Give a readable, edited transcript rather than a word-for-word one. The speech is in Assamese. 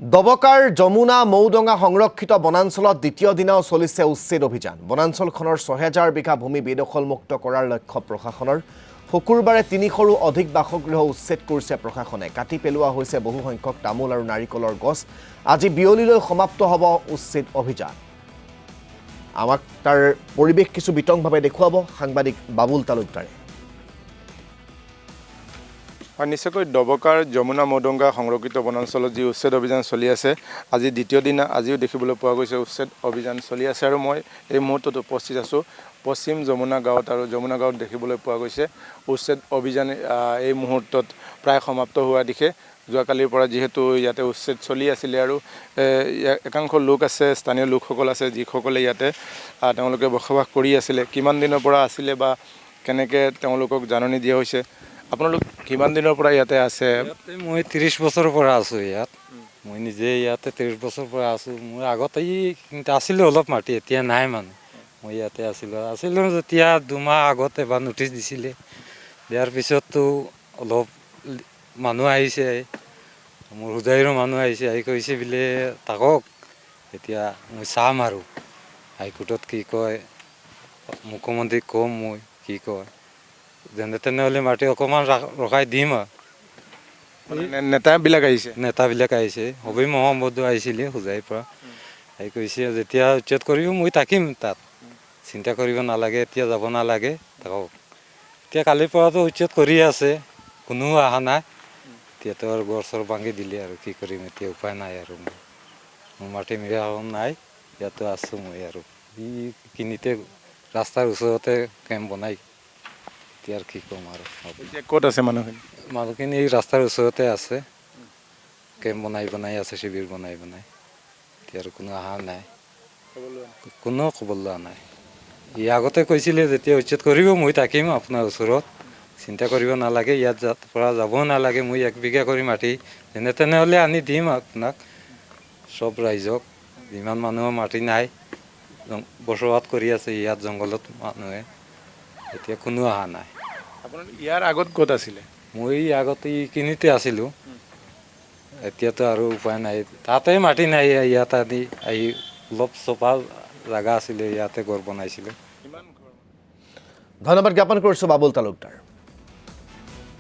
দবকাৰ যমুনা মৌডঙা সংৰক্ষিত বনাঞ্চলত দ্বিতীয় দিনাও চলিছে উচ্ছেদ অভিযান। বনাঞ্চলখনৰ ৬০০০ বিঘা ভূমি বেদখলমুক্ত কৰাৰ লক্ষ্য প্ৰশাসনৰ। শুকুৰবাৰে ৩০০ৰো অধিক বাসগৃহ উচ্ছেদ কৰিছে প্ৰশাসনে। কাটি পেলোৱা হৈছে বহু সংখ্যক তামোল আৰু নাৰিকলৰ গছ। আজি বিয়লিলৈ সমাপ্ত হ'ব উচ্ছেদ অভিযান। আমাক তাৰ পৰিৱেশ কিছু বিতংভাৱে দেখুৱাব সাংবাদিক বাবুল তালুকদাৰে। নিশ্চয়কৈ দবকাৰ যমুনা মৌডঙা সংৰক্ষিত বনাঞ্চলত যি উচ্ছেদ অভিযান চলি আছে, আজি দ্বিতীয় দিনা আজিও দেখিবলৈ পোৱা গৈছে উচ্ছেদ অভিযান চলি আছে। আৰু মই এই মুহূৰ্তত উপস্থিত আছোঁ পশ্চিম যমুনা গাঁৱত, আৰু যমুনা গাঁৱত দেখিবলৈ পোৱা গৈছে উচ্ছেদ অভিযান এই মুহূৰ্তত প্ৰায় সমাপ্ত হোৱা দিশে। যোৱাকালিৰ পৰা যিহেতু ইয়াতে উচ্ছেদ চলি আছিলে আৰু একাংশ লোক আছে, স্থানীয় লোকসকল আছে যিসকলে ইয়াতে তেওঁলোকে বসবাস কৰি আছিলে। কিমান দিনৰ পৰা আছিলে বা কেনেকৈ তেওঁলোকক জাননী দিয়া হৈছে? আপোনালোক কিমান দিনৰ পৰা ইয়াতে আছে? মই 30 বছৰৰ পৰা আছোঁ ইয়াত। মই নিজে ইয়াতে 30 বছৰৰ পৰা আছোঁ। মই আগতে আছিলোঁ অলপ মাটি, এতিয়া নাই মানে। মই ইয়াতে আছিলোঁ যেতিয়া 2 মাহ আগত এবাৰ নটিচ দিছিলে। দিয়াৰ পিছততো অলপ মানুহ আহিছে, মোৰ হোজাইৰো মানুহ আহিছে, আহি কৈছে বোলে থাকক, এতিয়া মই চাম আৰু হাইকোৰ্টত কি কয়, মুখ্যমন্ত্ৰীক ক'ম মই কি কয়। যেনে তেনেহ'লে মাটি অকণমান ৰখাই দিম আৰু। নেতাবিলাক আহিছে, হবি মহম্মদো আহিছিলে হোজাইৰ পৰা। আহি কৈছে যেতিয়া উচ্ছেদ কৰিব মই থাকিম তাত, চিন্তা কৰিব নালাগে, এতিয়া যাব নালাগে থাকক। এতিয়া কালিৰ পৰাতো উচ্ছেদ কৰি আছে, কোনো অহা নাই। এতিয়াতো আৰু গড় চৰ ভাঙি দিলে আৰু কি কৰিম, এতিয়া উপায় নাই আৰু। মোৰ মাটি মিৰা নাই, ইয়াতো আছোঁ মই আৰু। কিনিতে ৰাস্তাৰ ওচৰতে কেম্প বনাই এতিয়া আৰু কি ক'ম আৰু। এতিয়া ক'ত আছে মানুহখিনি? মানুহখিনি এই ৰাস্তাৰ ওচৰতে আছে, কেম্প বনাই আছে, শিবিৰ বনাই। এতিয়া আৰু কোনো অহা নাই, কোনো খবৰ লোৱা নাই। ই আগতে কৈছিলে যেতিয়া উচ্ছেদ কৰিব মই থাকিম আপোনাৰ ওচৰত, চিন্তা কৰিব নালাগে, ইয়াত পৰা যাব নালাগে। মই 1 বিঘা কৰি মাটি যেনে তেনেহ'লে আনি দিম আপোনাক, চব ৰাইজক। যিমান মানুহৰ মাটি নাই, বসবাস কৰি আছে ইয়াত জংঘলত মানুহে, এতিয়া কোনো অহা নাই। আপোনাৰ ইয়াৰ আগত ক'ত আছিলে? মই আগতে কিনিতে আছিলোঁ, এতিয়াতো আৰু উপায় নাই। তাতে মাটি নাই, ইয়াত আহি অলপ চপা জাগা আছিলে, ইয়াতে ঘৰ বনাইছিলে। ধন্যবাদ জ্ঞাপন কৰিছোঁ বাবুল তালুকদাৰ।